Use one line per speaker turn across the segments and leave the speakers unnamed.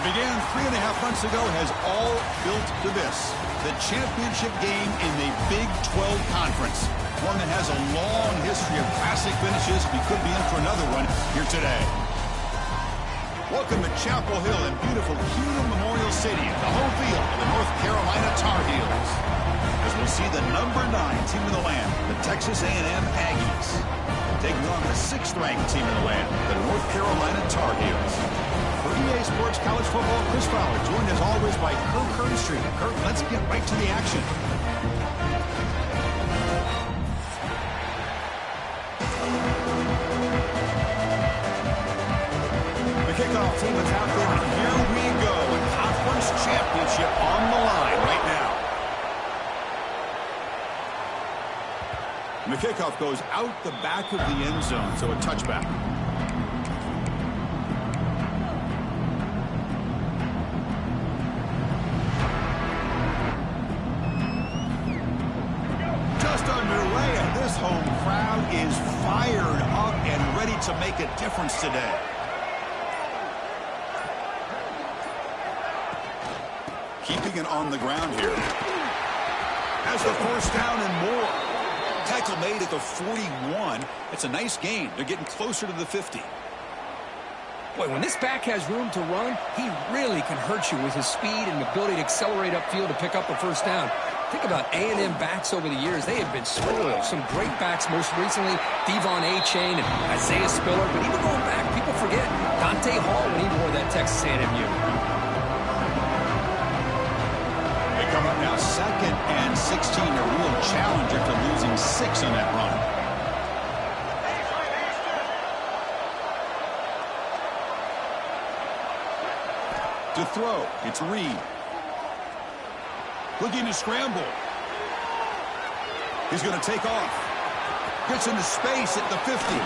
What began 3.5 months ago has all built to this. The championship game in the Big 12 Conference. One that has a long history of classic finishes. We could be in for another one here today. Welcome to Chapel Hill in beautiful Cuda Memorial Stadium, the home field of the North Carolina Tar Heels. As we'll see the #9 team in the land, the Texas A&M Aggies, taking on the 6th-ranked team in the land, the North Carolina Tar Heels. For EA Sports College Football, Chris Fowler, joined as always by Kirk Hernstreet. Kirk, let's get right to the action. The kickoff team is out there, and here we go. A conference championship on the line right now. And the kickoff goes out the back of the end zone, so a touchback. Just underway, and this home crowd is fired up and ready to make a difference today. Keeping it on the ground here. As the first down and more. Tackle made at the 41. It's a nice gain. They're getting closer to the 50.
Boy, when this back has room to run, he really can hurt you with his speed and ability to accelerate upfield to pick up a first down. Think about A&M backs over the years. They have been spoiled. Some great backs, most recently, Devon A-Chain and Isaiah Spiller. But even going back, people forget Dante Hall when he wore that Texas A&M uniform.
Come up now, 2nd and 16, a real challenge after losing 6 on that run. To throw, it's Reed. Looking to scramble. He's going to take off. Gets into space at the 50.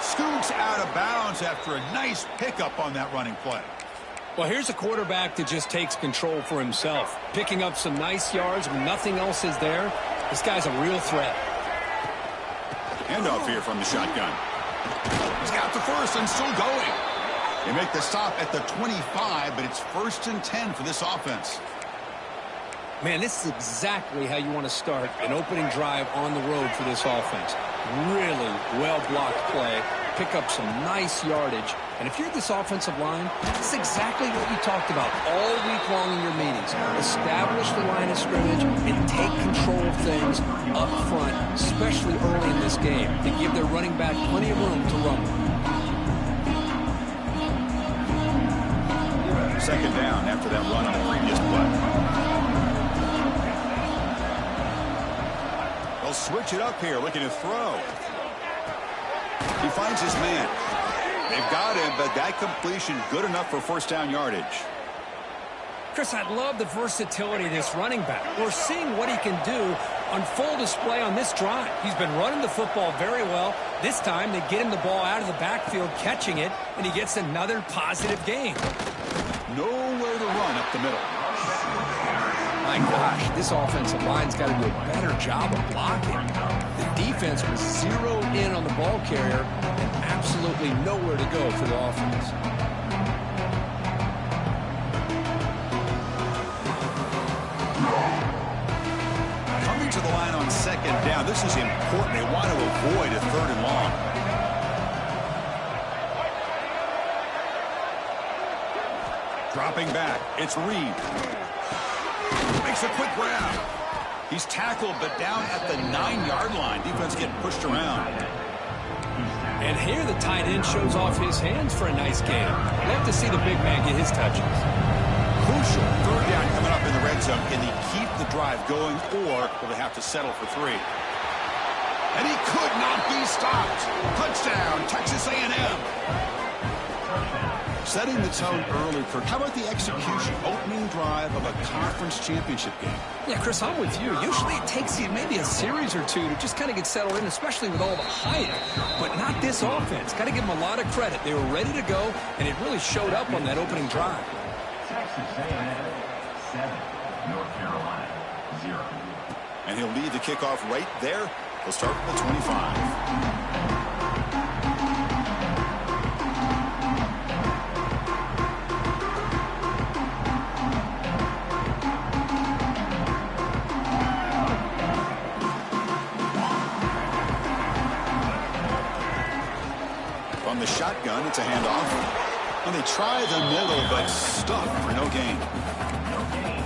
Scoots out of bounds after a nice pickup on that running play.
Well, here's a quarterback that just takes control for himself. Picking up some nice yards when nothing else is there. This guy's a real threat.
Handoff here from the shotgun. He's got the first and still going. They make the stop at the 25, but it's 1st and 10 for this offense.
Man, this is exactly how you want to start an opening drive on the road for this offense. Really well-blocked play. Pick up some nice yardage. And if you're this offensive line, this is exactly what you talked about all week long in your meetings. Establish the line of scrimmage and take control of things up front, especially early in this game, to give their running back plenty of room to run.
2nd down after that run on the previous play. They'll switch it up here, looking to throw. He finds his man. They've got him, but that completion good enough for 1st down yardage.
Chris, I love the versatility of this running back. We're seeing what he can do on full display on this drive. He's been running the football very well. This time, they get him the ball out of the backfield, catching it, and he gets another positive gain.
Nowhere to run up the middle.
My gosh, this offensive line's got to do a better job of blocking. The defense was zeroed in on the ball carrier and absolutely nowhere to go for the offense.
Coming to the line on 2nd down. This is important. They want to avoid a 3rd and long. Dropping back. It's Reed. Makes a quick grab. He's tackled, but down at the 9-yard line. Defense getting pushed around.
And here the tight end shows off his hands for a nice gain. Love to see the big man get his touches.
Crucial 3rd down coming up in the red zone. Can they keep the drive going, or will they have to settle for 3? And he could not be stopped. Touchdown, Texas A&M. Setting the tone early, Kirk. How about the execution? Opening drive of a conference championship game.
Yeah, Chris, I'm with you. Usually it takes you maybe a series or two to just kind of get settled in, especially with all the hype. But not this offense. Got to give them a lot of credit. They were ready to go, and it really showed up on that opening drive.
Texas A&M 7, North Carolina 0.
And he'll lead the kickoff right there. He'll start from the 25. shotgun. It's a handoff. And they try the middle, but stuck for no gain.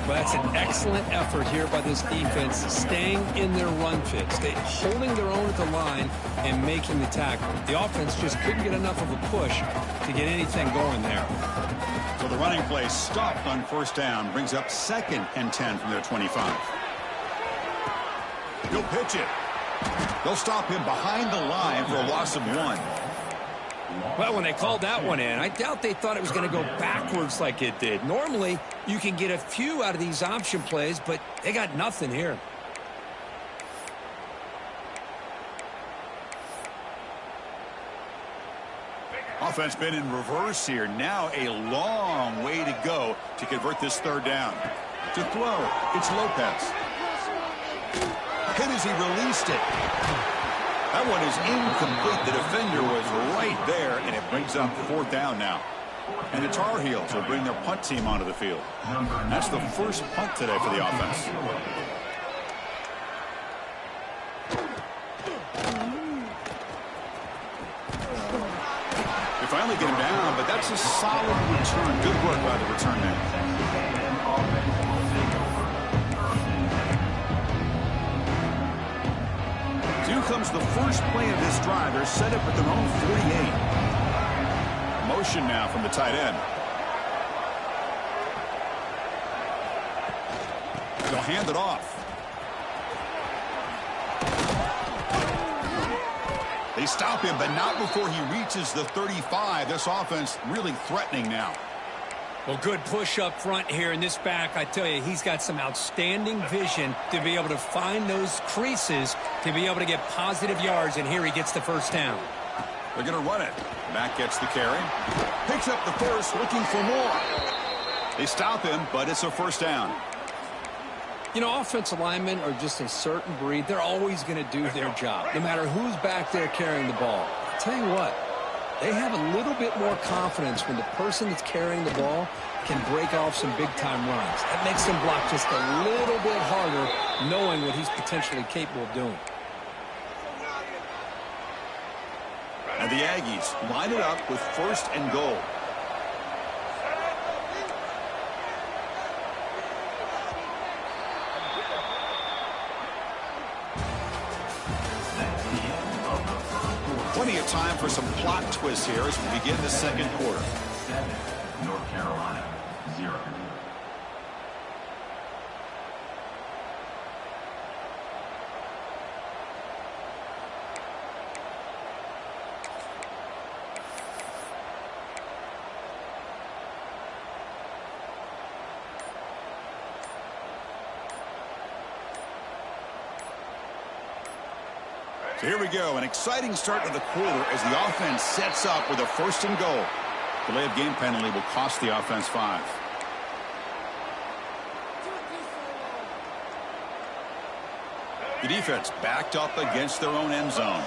Well, that's an excellent effort here by this defense, staying in their run fit, holding their own at the line and making the tackle. The offense just couldn't get enough of a push to get anything going there.
So the running play stopped on first down, brings up 2nd and 10 from their 25. He'll pitch it. They'll stop him behind the line for a loss of 1.
Well, when they called that one in, I doubt they thought it was going to go backwards like it did. Normally, you can get a few out of these option plays, but they got nothing here.
Offense been in reverse here. Now a long way to go to convert this 3rd down. To throw, it's Lopez. Hit as he released it. That one is incomplete. The defender was right there, and it brings up 4th down now. And the Tar Heels will bring their punt team onto the field. That's the first punt today for the offense. They finally get him down, but that's a solid return. Good work by the return man. Here comes the first play of this drive. They're set up at their own 48. Motion now from the tight end. They'll hand it off. They stop him, but not before he reaches the 35. This offense really threatening now.
Well, good push up front here in this back. I tell you, he's got some outstanding vision to be able to find those creases, to be able to get positive yards, and here he gets the first down.
They're going to run it. Back gets the carry. Picks up the first, looking for more. They stop him, but it's a first down.
You know, offensive linemen are just a certain breed. They're always going to do their job, no matter who's back there carrying the ball. I'll tell you what. They have a little bit more confidence when the person that's carrying the ball can break off some big-time runs. That makes them block just a little bit harder, knowing what he's potentially capable of doing.
And the Aggies line it up with 1st and goal. Plenty of time for some plot twists here as we begin the 2nd quarter.
7, North Carolina, 0.
So here we go, an exciting start to the quarter as the offense sets up with a 1st and goal. Delay of game penalty will cost the offense 5. The defense backed up against their own end zone.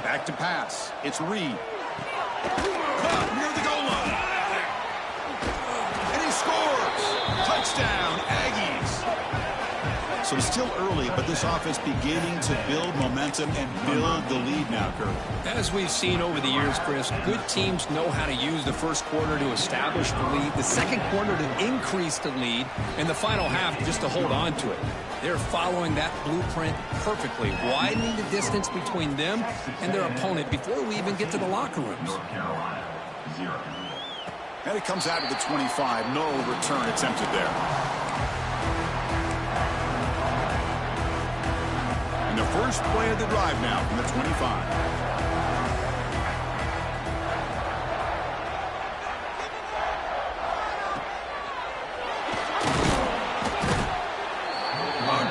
Back to pass. It's Reed. Near the goal line. And he scores. Touchdown, Aggies. So it's still early, but this offense beginning to build momentum and build the lead now, Kirk.
As we've seen over the years, Chris, good teams know how to use the first quarter to establish the lead, the second quarter to increase the lead, and the final half just to hold on to it. They're following that blueprint perfectly, widening the distance between them and their opponent before we even get to the locker rooms.
North Carolina, 0.
And it comes out of the 25. No return attempted there. And the first play of the drive now from the 25.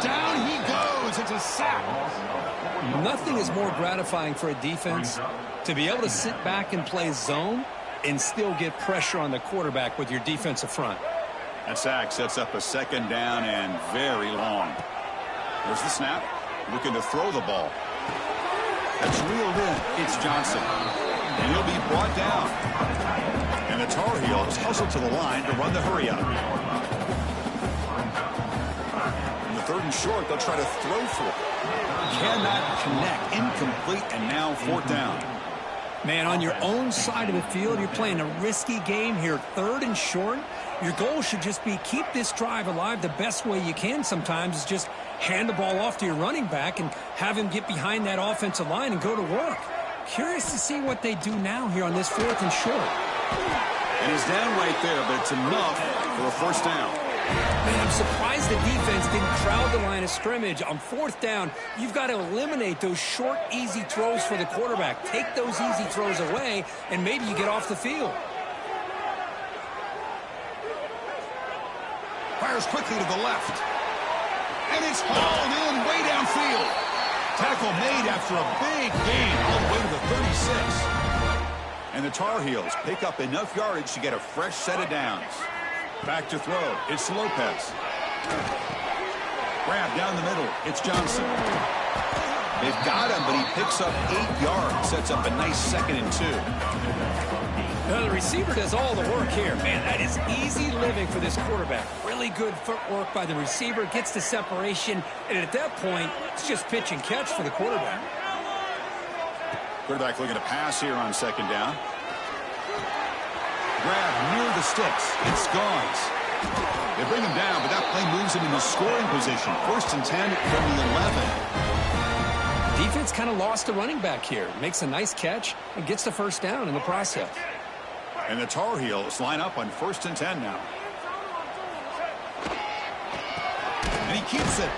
Down he goes. It's a sack.
Nothing is more gratifying for a defense to be able to sit back and play zone and still get pressure on the quarterback with your defensive front.
That sack sets up a 2nd down and very long. There's the snap. Looking to throw the ball. That's reeled in. It's Johnson. And he'll be brought down. And the Tar Heels hustle to the line to run the hurry up. and short. They'll try to throw for it. Cannot connect. Incomplete, and now 4th down.
Man, on your own side of the field, you're playing a risky game here. 3rd and short. Your goal should just be keep this drive alive the best way you can sometimes is just hand the ball off to your running back and have him get behind that offensive line and go to work. Curious to see what they do now here on this 4th and short.
And he's down right there, but it's enough for a 1st down.
Man, I'm surprised the defense didn't crowd the line of scrimmage. On 4th down, you've got to eliminate those short, easy throws for the quarterback. Take those easy throws away, and maybe you get off the field.
Fires quickly to the left. And it's hauled in way downfield. Tackle made after a big gain all the way to the 36. And the Tar Heels pick up enough yardage to get a fresh set of downs. Back to throw. It's Lopez. Grab down the middle. It's Johnson. They've got him, but he picks up 8 yards. Sets up a nice 2nd and 2.
Now the receiver does all the work here. Man, that is easy living for this quarterback. Really good footwork by the receiver. Gets the separation. And at that point, it's just pitch and catch for the quarterback.
Quarterback looking to pass here on 2nd down. Grab near the sticks. It's Gauze. They bring him down, but that play moves him into scoring position. 1st and 10 from the 11.
Defense kind of lost a running back here. Makes a nice catch and gets the 1st down in the process.
And the Tar Heels line up on 1st and 10 now. And he keeps it.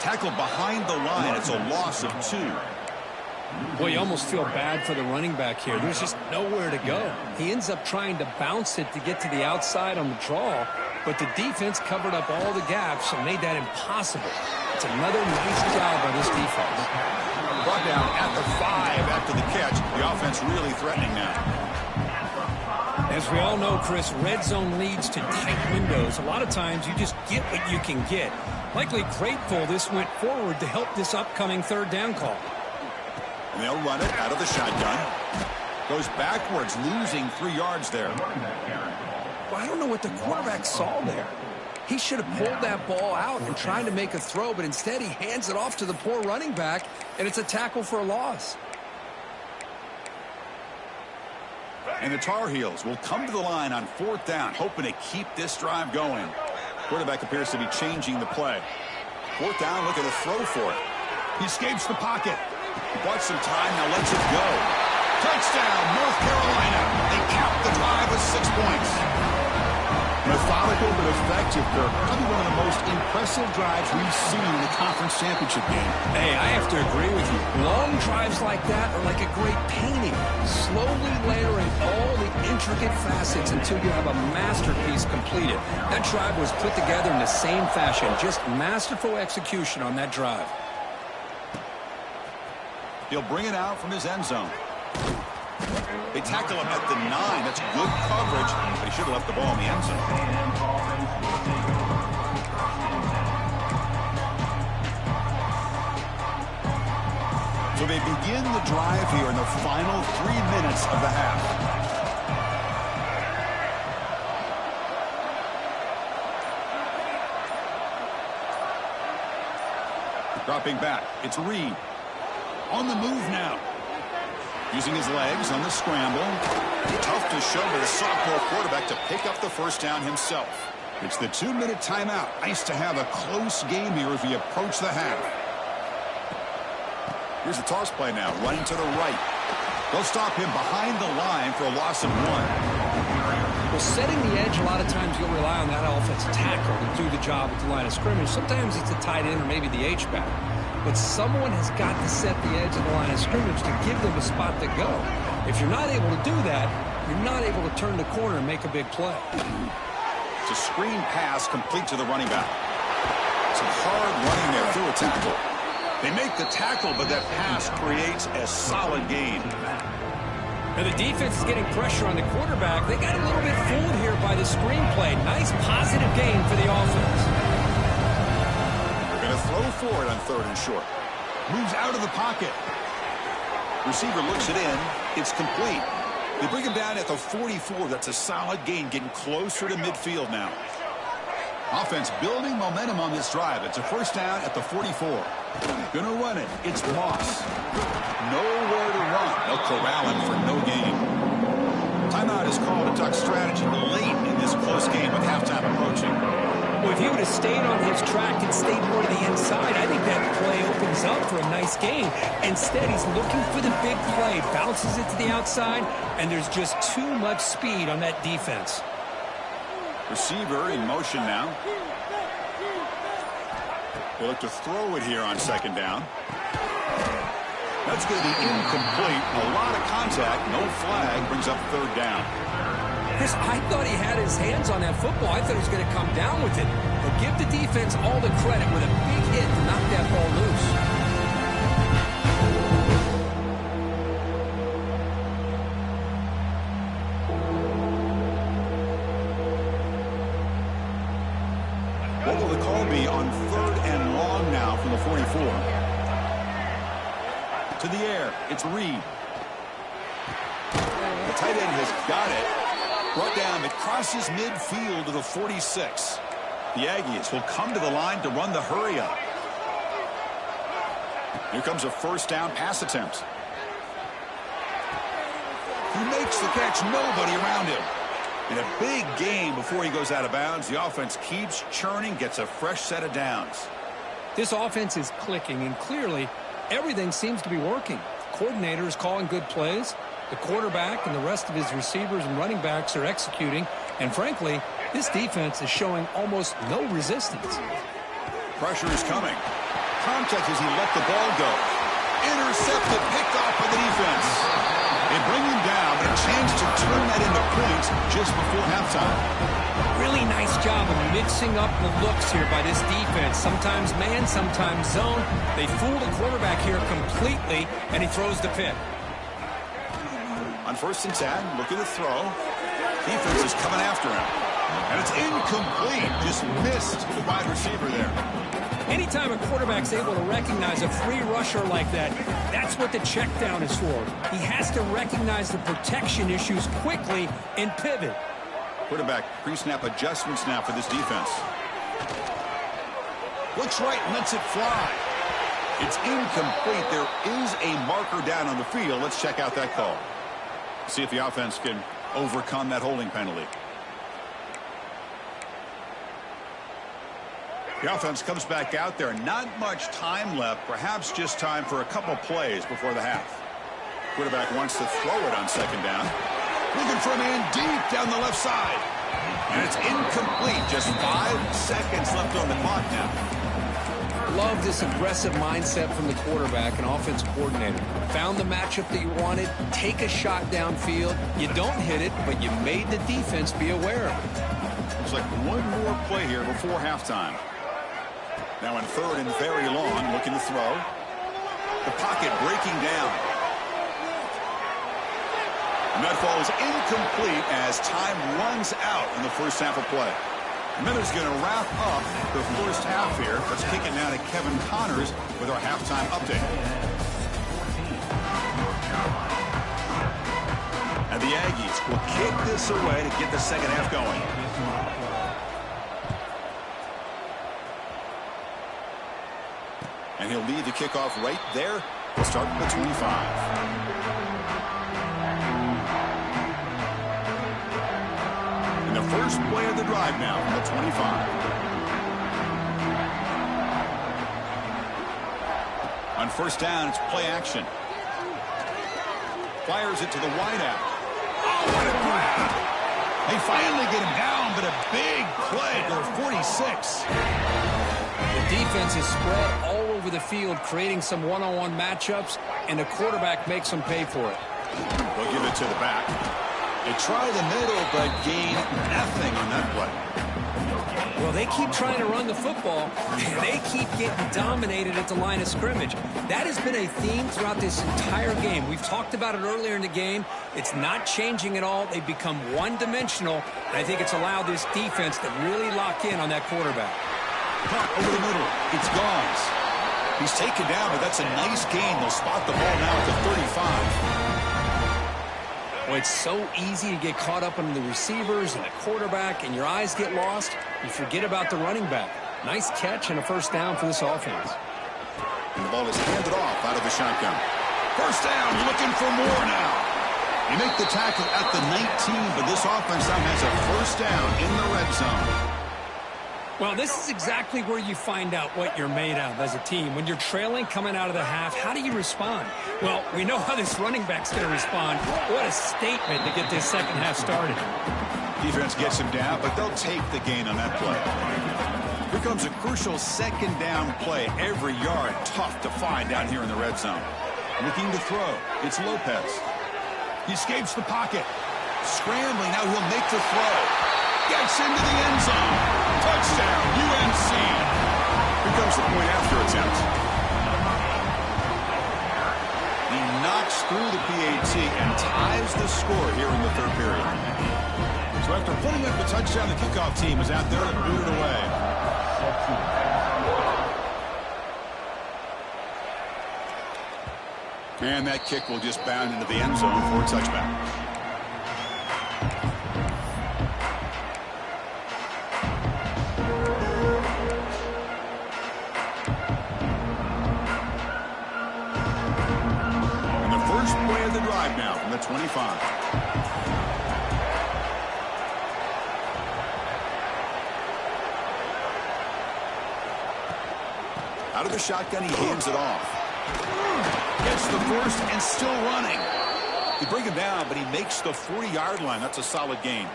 Tackled behind the line. It's a loss of 2.
Boy, you almost feel bad for the running back here. There's just nowhere to go. He ends up trying to bounce it to get to the outside on the draw, but the defense covered up all the gaps and made that impossible. It's another nice job by this defense.
Brought down at the 5 after the catch. The offense really threatening now.
As we all know, Chris, red zone leads to tight windows. A lot of times you just get what you can get. Likely grateful this went forward to help this upcoming 3rd down call.
And they'll run it out of the shotgun. Goes backwards, losing 3 yards there.
Well, I don't know what the quarterback saw there. He should have pulled that ball out and tried to make a throw, but instead he hands it off to the poor running back, and it's a tackle for a loss.
And the Tar Heels will come to the line on 4th down, hoping to keep this drive going. Quarterback appears to be changing the play. 4th down, looking to throw for it. He escapes the pocket. He bought some time, now lets it go. Touchdown, North Carolina. They cap the drive with 6 points. Methodical but effective, Kirk. Probably one of the most impressive drives we've seen in the conference championship game.
Hey, I have to agree with you. Long drives like that are like a great painting. Slowly layering all the intricate facets until you have a masterpiece completed. That drive was put together in the same fashion. Just masterful execution on that drive.
He'll bring it out from his end zone. They tackle him at the 9. That's good coverage, but he should have left the ball in the end zone. So they begin the drive here in the final 3 minutes of the half. Dropping back, it's Reed. On the move now. Using his legs on the scramble. Tough to show with a sophomore quarterback to pick up the 1st down himself. It's the 2-minute timeout. Nice to have a close game here as we approach the half. Here's the toss play now, running to the right. They'll stop him behind the line for a loss of 1.
Well, setting the edge, a lot of times you'll rely on that offensive tackle to do the job at the line of scrimmage. Sometimes it's a tight end or maybe the H-back. But someone has got to set the edge of the line of scrimmage to give them a spot to go. If you're not able to do that, you're not able to turn the corner and make a big play.
It's a screen pass complete to the running back. Some hard running there through a tackle. They make the tackle, but that pass creates a solid gain.
Now the defense is getting pressure on the quarterback. They got a little bit fooled here by the screen play. Nice positive gain for the offense.
Throw for it on 3rd and short. Moves out of the pocket. Receiver looks it in. It's complete. They bring him down at the 44. That's a solid gain, getting closer to midfield now. Offense building momentum on this drive. It's a first down at the 44. Gonna run it. It's Moss. Nowhere to run. They'll corral him for no gain. Timeout is called to duck strategy late in this close game with halftime approaching.
Well, if he would have stayed on his track and stayed more to the inside, I think that play opens up for a nice gain. Instead, he's looking for the big play, bounces it to the outside, and there's just too much speed on that defense.
Receiver in motion now. They look to throw it here on second down. That's going to be incomplete. A lot of contact. No flag. Brings up third down.
Chris, I thought he had his hands on that football. I thought he was going to come down with it. But give the defense all the credit with a big hit to knock that ball loose.
What will the call be on third and long now from the 44? To the air. It's Reed. The tight end has got it. Brought down. It crosses midfield to the 46. The Aggies will come to the line to run the hurry up. Here comes a first down pass attempt. He makes the catch. Nobody around him. In a big game before he goes out of bounds, the offense keeps churning, gets a fresh set of downs.
This offense is clicking, and clearly everything seems to be working. The coordinator is calling good plays. The quarterback and the rest of his receivers and running backs are executing. And frankly, this defense is showing almost no resistance.
Pressure is coming. Contact as he let the ball go. Intercepted, picked off by the defense. They bring him down, but a chance to turn that into points just before halftime.
Really nice job of mixing up the looks here by this defense. Sometimes man, sometimes zone. They fool the quarterback here completely, and he throws the pick.
On first and 10, looking to throw. Defense is coming after him. And it's incomplete. Just missed the wide receiver there.
Anytime a quarterback's able to recognize a free rusher like that, that's what the check down is for. He has to recognize the protection issues quickly and pivot.
Quarterback pre-snap adjustments now for this defense. Looks right and lets it fly. It's incomplete. There is a marker down on the field. Let's check out that call. See if the offense can overcome that holding penalty. The offense comes back out there. Not much time left. Perhaps just time for a couple plays before the half. Quarterback wants to throw it on second down. Looking for a man deep down the left side. And it's incomplete. Just 5 seconds left on the clock now.
Love this aggressive mindset from the quarterback and offense coordinator. Found the matchup that you wanted. Take a shot downfield. You don't hit it, but you made the defense be aware of it.
Looks like one more play here before halftime. Now in third and very long, looking to throw. The pocket breaking down. And that ball is incomplete as time runs out in the first half of play. Miller's going to wrap up the first half here. Let's kick it now to Kevin Connors with our halftime update. And the Aggies will kick this away to get the second half going. And he'll lead the kickoff right there. We'll start with the 25. And the first play of the drive now from the 25. On first down, it's play action. Fires it to the wideout. Oh, what a grab! They finally get him down, but a big play to the 46.
The defense is spread all over the field, creating some one-on-one matchups, and the quarterback makes them pay for it.
They'll give it to the back. They try the middle, but gain nothing on that play.
Well, they keep trying to run the football, and they keep getting dominated at the line of scrimmage. That has been a theme throughout this entire game. We've talked about it earlier in the game. It's not changing at all. They've become one-dimensional, and I think it's allowed this defense to really lock in on that quarterback.
Punt over the middle. It's Gons. He's taken down, but that's a nice gain. They'll spot the ball now at the 35.
Well, it's so easy to get caught up in the receivers and the quarterback, and your eyes get lost. You forget about the running back. Nice catch and a first down for this offense.
And the ball is handed off out of the shotgun. First down, looking for more now. You make the tackle at the 19, but this offense now has a first down in the red zone.
Well, this is exactly where you find out what you're made of as a team. When you're trailing coming out of the half, how do you respond? Well, we know how this running back's going to respond. What a statement to get this second half started.
Defense gets him down, but they'll take the gain on that play. Here comes a crucial second down play. Every yard tough to find down here in the red zone. Looking to throw. It's Lopez. He escapes the pocket. Scrambling. Now he'll make the throw. Gets into the end zone. Touchdown, UNC. Here comes the point after attempt. He knocks through the PAT and ties the score here in the third period. So after putting up the touchdown, the kickoff team is out there to boot it away. And that kick will just bound into the end zone for a touchback. And the first play of the drive now from the 25. Out of the shotgun, he hands it off. Gets the first and still running. They bring him down, but he makes the 40-yard line. That's a solid gain.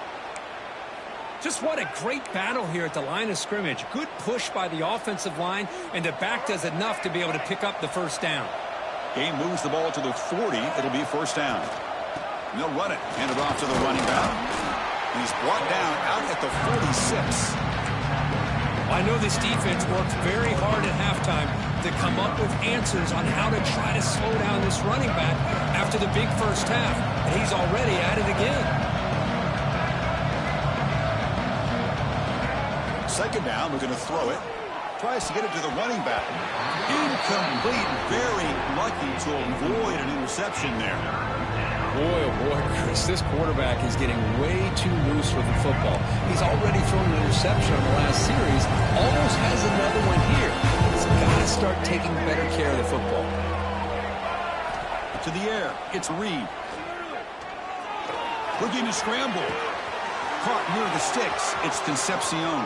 Just what a great battle here at the line of scrimmage. Good push by the offensive line, and the back does enough to be able to pick up the first down.
Game moves the ball to the 40. It'll be first down. And they'll run it. Hand it off to the running back. And he's brought down out at the 46.
I know this defense worked very hard at halftime to come up with answers on how to try to slow down this running back after the big first half. And he's already at it again.
Second down, we're going to throw it. Tries to get it to the running back. Incomplete. Very lucky to avoid an interception there.
Boy, oh boy, Chris, this quarterback is getting way too loose with the football. He's already thrown an interception on the last series. Almost has another one here. He's got to start taking better care of the football.
To the air. It's Reed. Looking to scramble. Caught near the sticks. It's Concepcion.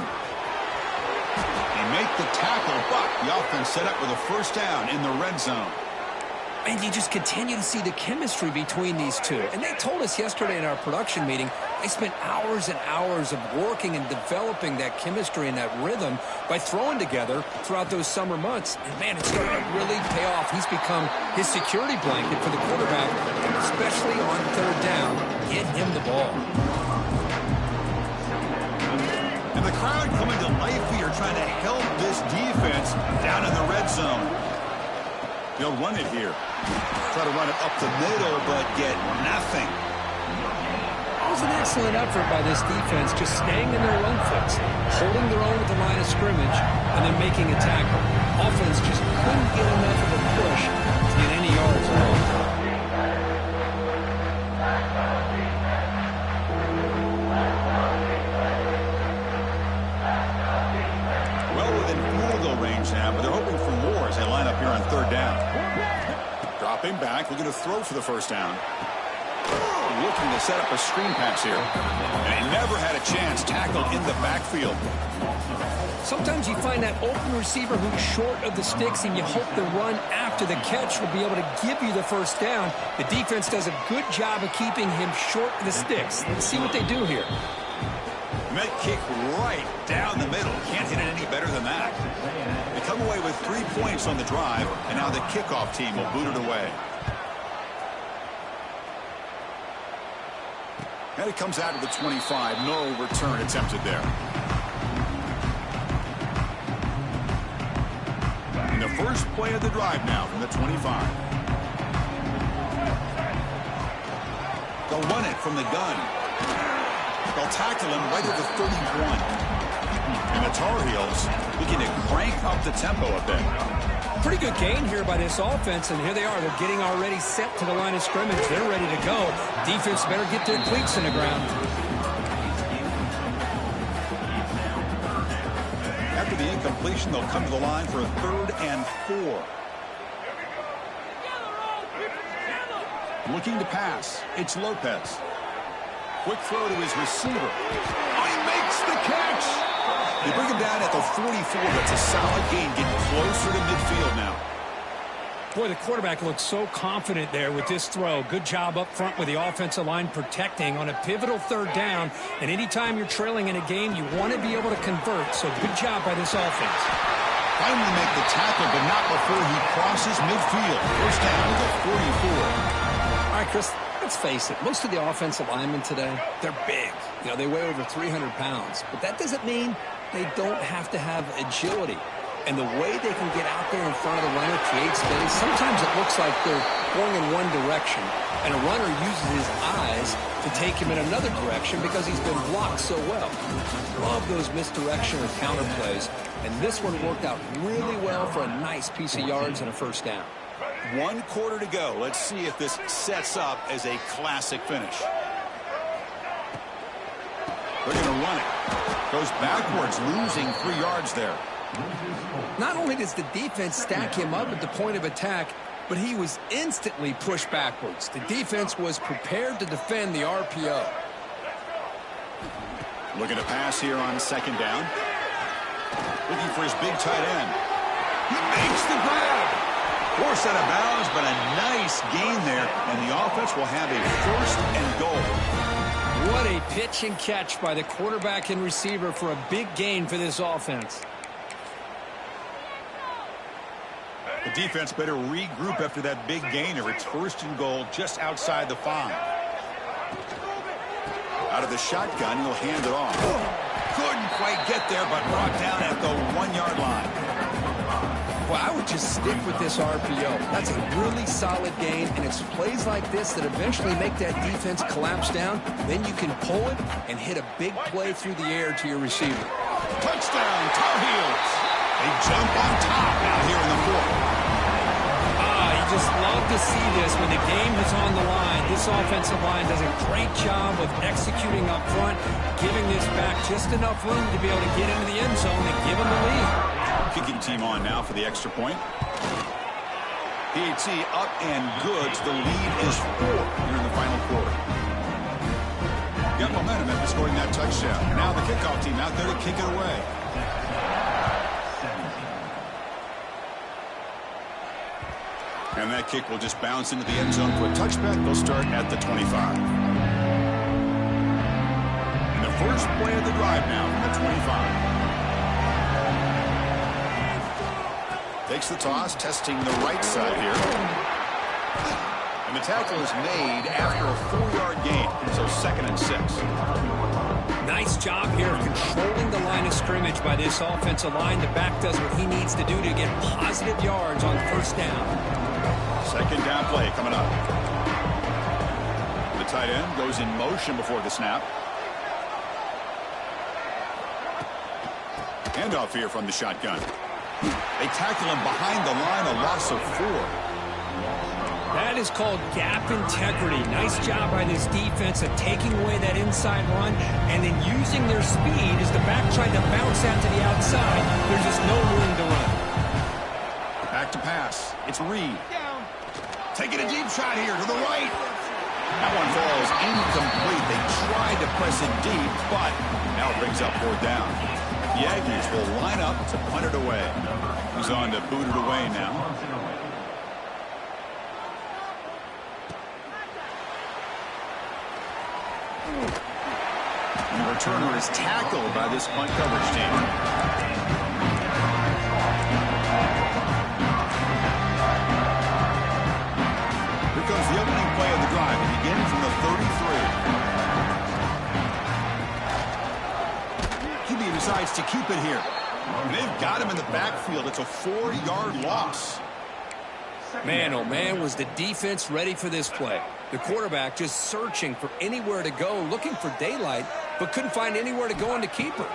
They make the tackle, but the offense set up with a first down in the red zone.
And you just continue to see the chemistry between these two. And they told us yesterday in our production meeting, they spent hours and hours of working and developing that chemistry and that rhythm by throwing together throughout those summer months. And, man, it's starting to really pay off. He's become his security blanket for the quarterback, especially on third down. Get him the ball.
And the crowd coming to life here, trying to help this defense down in the red zone. They'll run it here. Try to run it up the middle, but get nothing.
It was an excellent effort by this defense, just staying in their run fits, holding their own at the line of scrimmage, and then making a tackle. Offense just couldn't get enough of a push to get any yards along.
Well within field goal range now, but they're hoping for more as they line up here on third down. Dropping back, looking to throw for the first down. Looking to set up a screen pass here. And he never had a chance. Tackle in the backfield.
Sometimes you find that open receiver who's short of the sticks, and you hope the run after the catch will be able to give you the first down. The defense does a good job of keeping him short of the sticks. Let's see what they do here.
Met kick right down the middle. Can't hit it any better than that. They come away with 3 points on the drive, and now the kickoff team will boot it away. And it comes out of the 25. No return attempted there. And the first play of the drive now from the 25. They'll run it from the gun. They'll tackle him right at the 31. And the Tar Heels looking to crank up the tempo a bit.
Pretty good gain here by this offense, and here they are. They're getting already set to the line of scrimmage. They're ready to go. Defense better get their cleats in the ground.
After the incompletion, they'll come to the line for a 3rd and 4. Looking to pass. It's Lopez. Quick throw to his receiver. Oh, he makes the catch. They bring him down at the 44. That's a solid gain, getting closer to midfield now.
Boy, the quarterback looks so confident there with this throw. Good job up front with the offensive line protecting on a pivotal 3rd down. And anytime you're trailing in a game, you want to be able to convert. So good job by this offense.
Finally make the tackle, but not before he crosses midfield. First down to the 44.
All right, Chris, let's face it. Most of the offensive linemen today, they're big. You know, they weigh over 300 pounds. But that doesn't mean they don't have to have agility. And the way they can get out there in front of the runner, create space, sometimes it looks like they're going in one direction. And a runner uses his eyes to take him in another direction because he's been blocked so well. Love those misdirection or counter plays. And this one worked out really well for a nice piece of yards and a first down.
1 quarter to go. Let's see if this sets up as a classic finish. They're going to run it. Goes backwards, losing 3 yards there.
Not only does the defense stack him up at the point of attack, but he was instantly pushed backwards. The defense was prepared to defend the RPO.
Looking to pass here on 2nd down. Looking for his big tight end. He makes the grab. Forced out of bounds, but a nice gain there, and the offense will have a 1st and goal.
What a pitch and catch by the quarterback and receiver for a big gain for this offense.
The defense better regroup after that big gainer. It's 1st and goal just outside the 5. Out of the shotgun, he'll hand it off. Couldn't quite get there, but brought down at the 1-yard line.
Well, I would just stick with this RPO. That's a really solid gain, and it's plays like this that eventually make that defense collapse down. Then you can pull it and hit a big play through the air to your receiver.
Touchdown, Tar Heels. They jump on top now here in the 4th.
You just love to see this when the game is on the line. This offensive line does a great job of executing up front, giving this back just enough room to be able to get into the end zone and give them the lead.
Kicking team on now for the extra point. PAT up and good. The lead is 4 here in the final quarter. Got momentum after scoring that touchdown. Now the kickoff team out there to kick it away. And that kick will just bounce into the end zone for a touchback. They'll start at the 25. And the first play of the drive now from the 25. Takes the toss, testing the right side here. And the tackle is made after a 4-yard gain, so 2nd and 6.
Nice job here of controlling the line of scrimmage by this offensive line. The back does what he needs to do to get positive yards on 1st down.
2nd down play coming up. The tight end goes in motion before the snap. Handoff here from the shotgun. They tackle him behind the line, a loss of 4.
That is called gap integrity. Nice job by this defense of taking away that inside run and then using their speed as the back tried to bounce out to the outside. There's just no room to run.
Back to pass. It's Reed. Taking a deep shot here to the right. That one falls incomplete. They tried to press it deep, but now it brings up 4th down. The Aggies will line up to punt it away. He's on to boot it away now. And the returner is tackled by this punt coverage team. Here comes the opening play of the drive. It begins from the 33. QB decides to keep it here. They've got him in the backfield. It's a 4-yard loss.
Man, oh man, was the defense ready for this play. The quarterback just searching for anywhere to go, looking for daylight, but couldn't find anywhere to go in the keeper.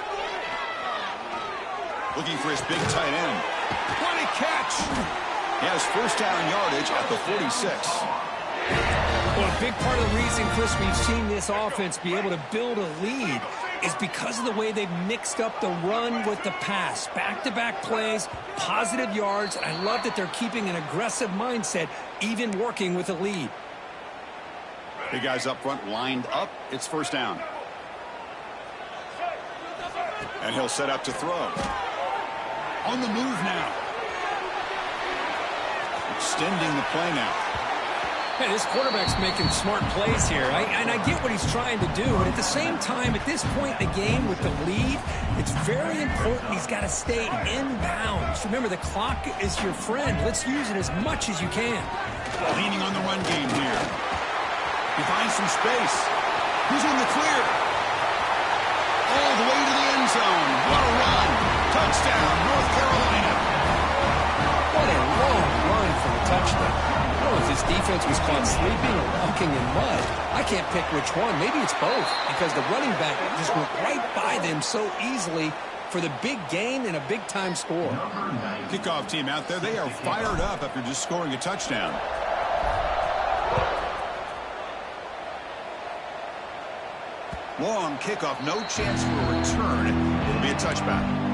Looking for his big tight end. What a catch! He has first down yardage at the 46.
Well, a big part of the reason, Chris, we've seen this offense be able to build a lead is because of the way they've mixed up the run with the pass. Back-to-back plays, positive yards. I love that they're keeping an aggressive mindset, even working with a lead.
The guys up front lined up. It's first down. And he'll set up to throw. On the move now. Extending the play now.
Hey, this quarterback's making smart plays here. And I get what he's trying to do, but at the same time, at this point in the game with the lead, it's very important he's got to stay in bounds. Remember, the clock is your friend. Let's use it as much as you can.
Leaning on the run game here. He finds some space. He's in the clear. All the way to the end zone. What a run. Touchdown, North Carolina.
What a long run for the touchdown. I don't know if this defense was caught sleeping or walking in mud. I can't pick which one. Maybe it's both, because the running back just went right by them so easily for the big gain and a big-time score.
Kickoff team out there, they are fired up after just scoring a touchdown. Long kickoff, no chance for a return. It'll be a touchback.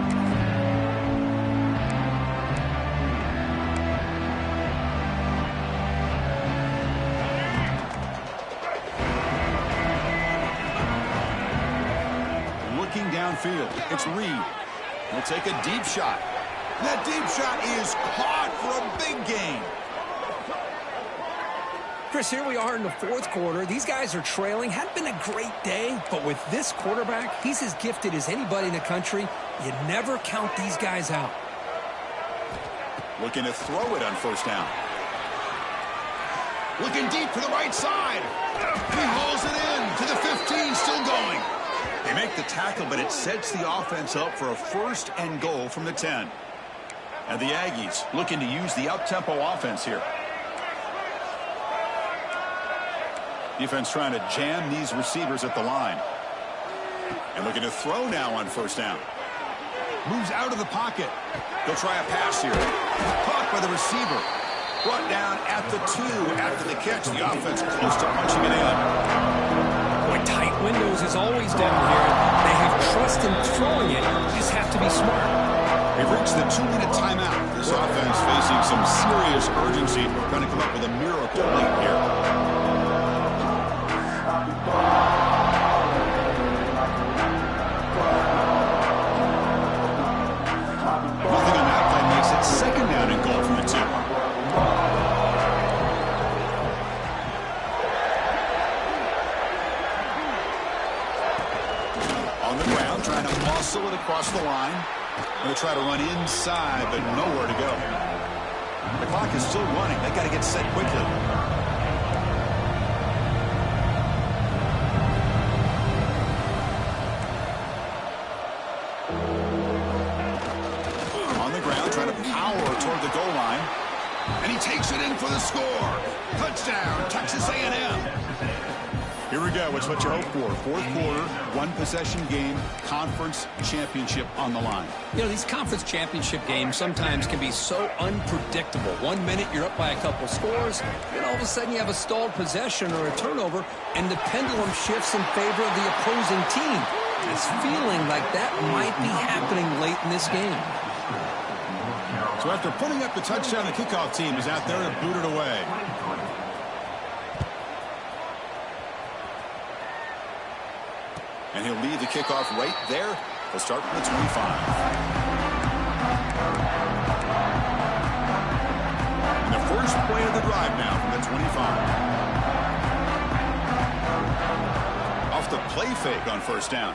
Looking downfield, it's Reed. He'll take a deep shot. That deep shot is caught for a big gain.
Chris, here we are in the fourth quarter. These guys are trailing. Hadn't been a great day, but with this quarterback, he's as gifted as anybody in the country. You never count these guys out.
Looking to throw it on first down. Looking deep to the right side. He hauls it in to the 15, still going. They make the tackle, but it sets the offense up for a first and goal from the 10. And the Aggies looking to use the up-tempo offense here. Defense trying to jam these receivers at the line. And looking to throw now on first down. Moves out of the pocket. They'll try a pass here. Caught by the receiver. Brought down at the 2 after the catch. The offense close to punching it in.
Boy, tight windows is always down here. They have trust in throwing it. You just have to be smart.
They've reached the 2-minute timeout. This offense facing some serious urgency. Trying to come up with a miracle late here. Nothing on that play makes it second down and goal from the 2. On the ground, trying to muscle it across the line. They'll try to run inside, but nowhere to go. The clock is still running. They got to get set quickly. Toward the goal line, and he takes it in for the score. Touchdown, Texas A&M. Here we go. It's what you hope for. Fourth quarter, one-possession game, conference championship on the line.
You know, these conference championship games sometimes can be so unpredictable. 1 minute you're up by a couple scores, then all of a sudden you have a stalled possession or a turnover, and the pendulum shifts in favor of the opposing team. It's feeling like that might be happening late in this game.
So after putting up the touchdown, the kickoff team is out there to boot it away. And he'll lead the kickoff right there. He'll start from the 25. And the first play of the drive now from the 25. Off the play fake on first down.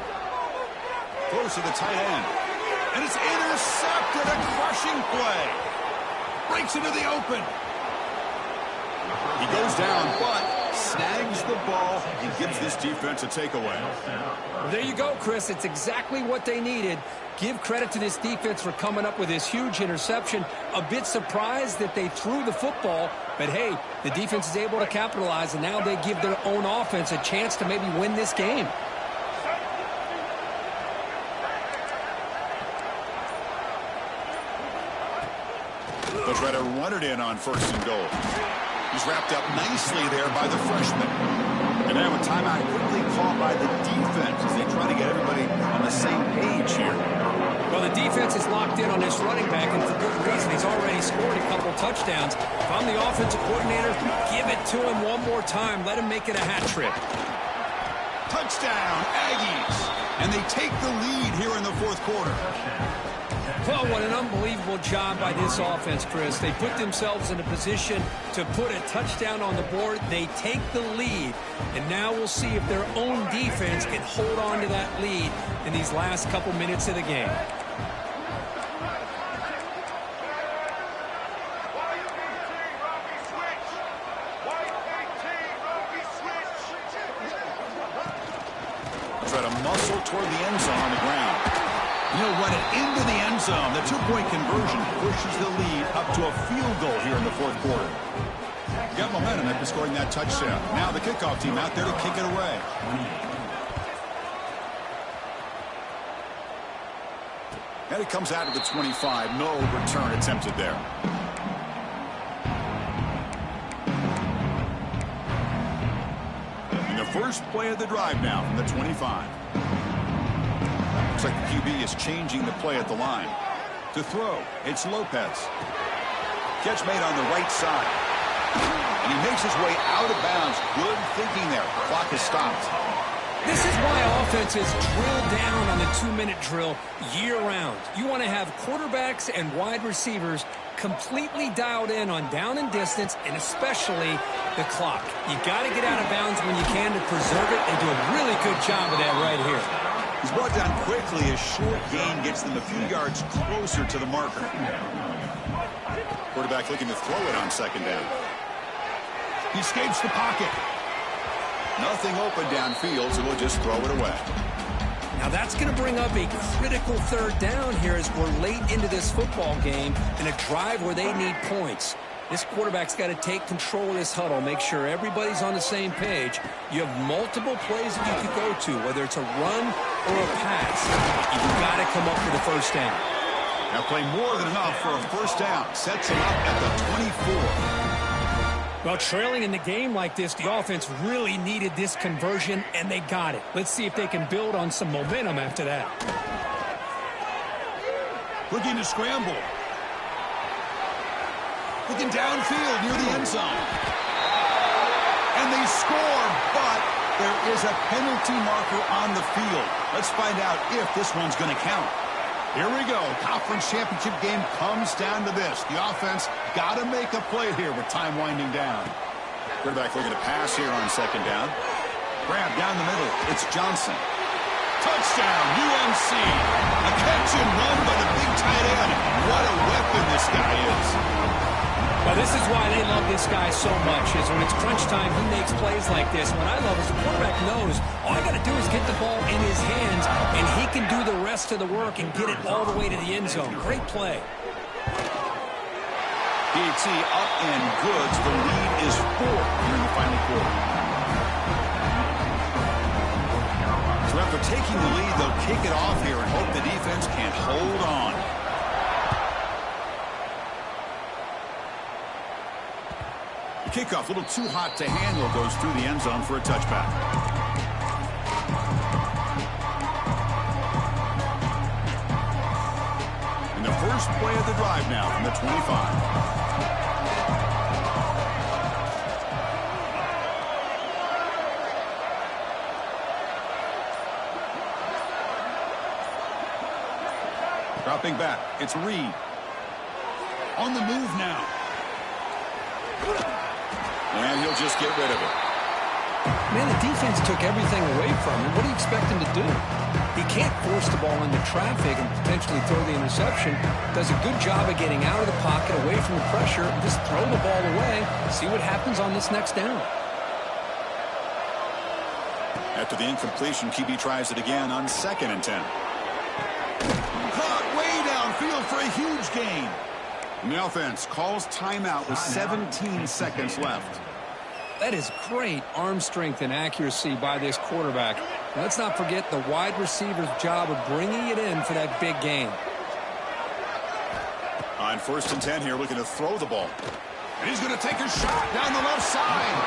Close to the tight end. And it's intercepted, a crushing play. Breaks into the open. He goes down, but snags the ball and gives this defense a takeaway.
There you go, Chris. It's exactly what they needed. Give credit to this defense for coming up with this huge interception. A bit surprised that they threw the football, but hey, the defense is able to capitalize, and now they give their own offense a chance to maybe win this game.
They'll try to run it in on 1st and goal. He's wrapped up nicely there by the freshman. And now a timeout quickly called by the defense as they try to get everybody on the same page here.
Well, the defense is locked in on this running back, and for good reason. He's already scored a couple touchdowns. If I'm the offensive coordinator, give it to him one more time. Let him make it a hat trick.
Touchdown, Aggies. And they take the lead here in the 4th quarter.
Well, what an unbelievable job by this offense, Chris. They put themselves in a position to put a touchdown on the board. They take the lead, and now we'll see if their own defense can hold on to that lead in these last couple minutes of the game.
Try to muscle toward the end zone on the ground. He'll run it into the end zone. The 2-point conversion pushes the lead up to a field goal here in the 4th quarter. Got momentum after scoring that touchdown. Now the kickoff team out there to kick it away. And it comes out of the 25. No return attempted there. And the first play of the drive now from the 25. Looks like the QB is changing the play at the line. To throw, it's Lopez. Catch made on the right side. And he makes his way out of bounds. Good thinking there. Clock is stopped.
This is why offenses drill down on the 2-minute drill year-round. You want to have quarterbacks and wide receivers completely dialed in on down and distance, and especially the clock. You got to get out of bounds when you can to preserve it, and do a really good job of that right here.
He's brought down quickly. A short gain gets them a few yards closer to the marker. Quarterback looking to throw it on 2nd down. He escapes the pocket. Nothing open downfield, so we'll just throw it away.
Now that's going to bring up a critical 3rd down here as we're late into this football game in a drive where they need points. This quarterback's got to take control of this huddle, make sure everybody's on the same page. You have multiple plays that you could go to, whether it's a run or a pass. You've got to come up with a 1st down.
Now play more than enough for a 1st down. Sets him up at the 24.
Well, trailing in the game like this, the offense really needed this conversion, and they got it. Let's see if they can build on some momentum after that.
Looking to scramble. Looking downfield near the end zone. And they score, but there is a penalty marker on the field. Let's find out if this one's going to count. Here we go. Conference championship game comes down to this. The offense got to make a play here with time winding down. Quarterback looking to pass here on 2nd down. Grab down the middle. It's Johnson. Touchdown, UNC. A catch and run by the big tight end. What a weapon this guy is.
Well, this is why they love this guy so much, is when it's crunch time, he makes plays like this. What I love is the quarterback knows all I got to do is get the ball in his hands, and he can do the rest of the work and get it all the way to the end zone. Great play.
PAT up and good. So the lead is 4 here in the final quarter. So after taking the lead, they'll kick it off here and hope the defense can hold on. The kickoff, a little too hot to handle, goes through the end zone for a touchback. And the first play of the drive now from the 25. Dropping back, it's Reed. On the move now. And he'll just get rid of it.
Man, the defense took everything away from him. What do you expect him to do? He can't force the ball into traffic and potentially throw the interception. Does a good job of getting out of the pocket, away from the pressure, and just throw the ball away. See what happens on this next down.
After the incompletion, QB tries it again on 2nd and 10. Caught way downfield for a huge gain. And the offense calls timeout with 17 seconds left.
That is great arm strength and accuracy by this quarterback. Let's not forget the wide receiver's job of bringing it in for that big game.
A On 1st and 10 here, looking to throw the ball. And he's going to take a shot down the left side.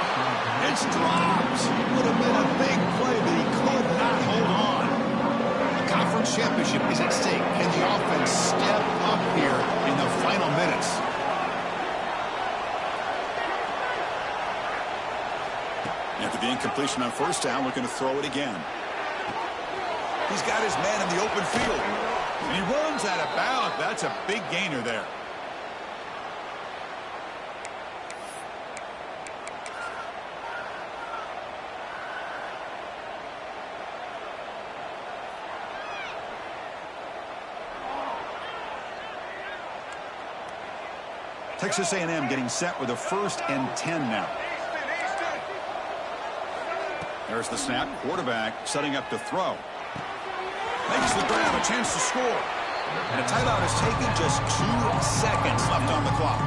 It's dropped. Would have been a big play, but he could not hold on. The conference championship is at stake. Can the offense step up here in the final minutes? After the incompletion on 1st down, looking to throw it again. He's got his man in the open field. And he runs out of bounds. That's a big gainer there. Texas A&M getting set with a 1st and 10 now. There's the snap. Quarterback setting up to throw. Makes the grab, a chance to score. And a timeout is taken, just 2 seconds left on the clock.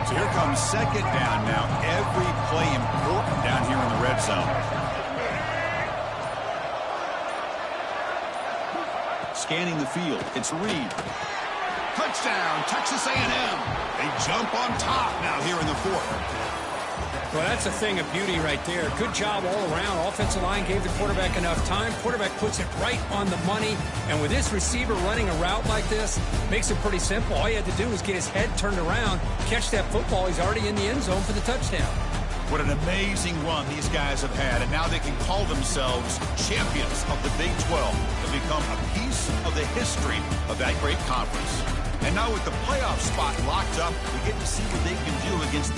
So here comes 2nd down now. Every play important down here in the red zone. Scanning the field, it's Reed. Touchdown, Texas A&M. They jump on top now here in the 4th.
Well, that's a thing of beauty right there. Good job all around. Offensive line gave the quarterback enough time. Quarterback puts it right on the money. And with this receiver running a route like this, makes it pretty simple. All he had to do was get his head turned around, catch that football. He's already in the end zone for the touchdown.
What an amazing run these guys have had, and now they can call themselves champions of the Big 12 to become a piece of the history of that great conference. And now with the playoff spot locked up, we get to see what they can do against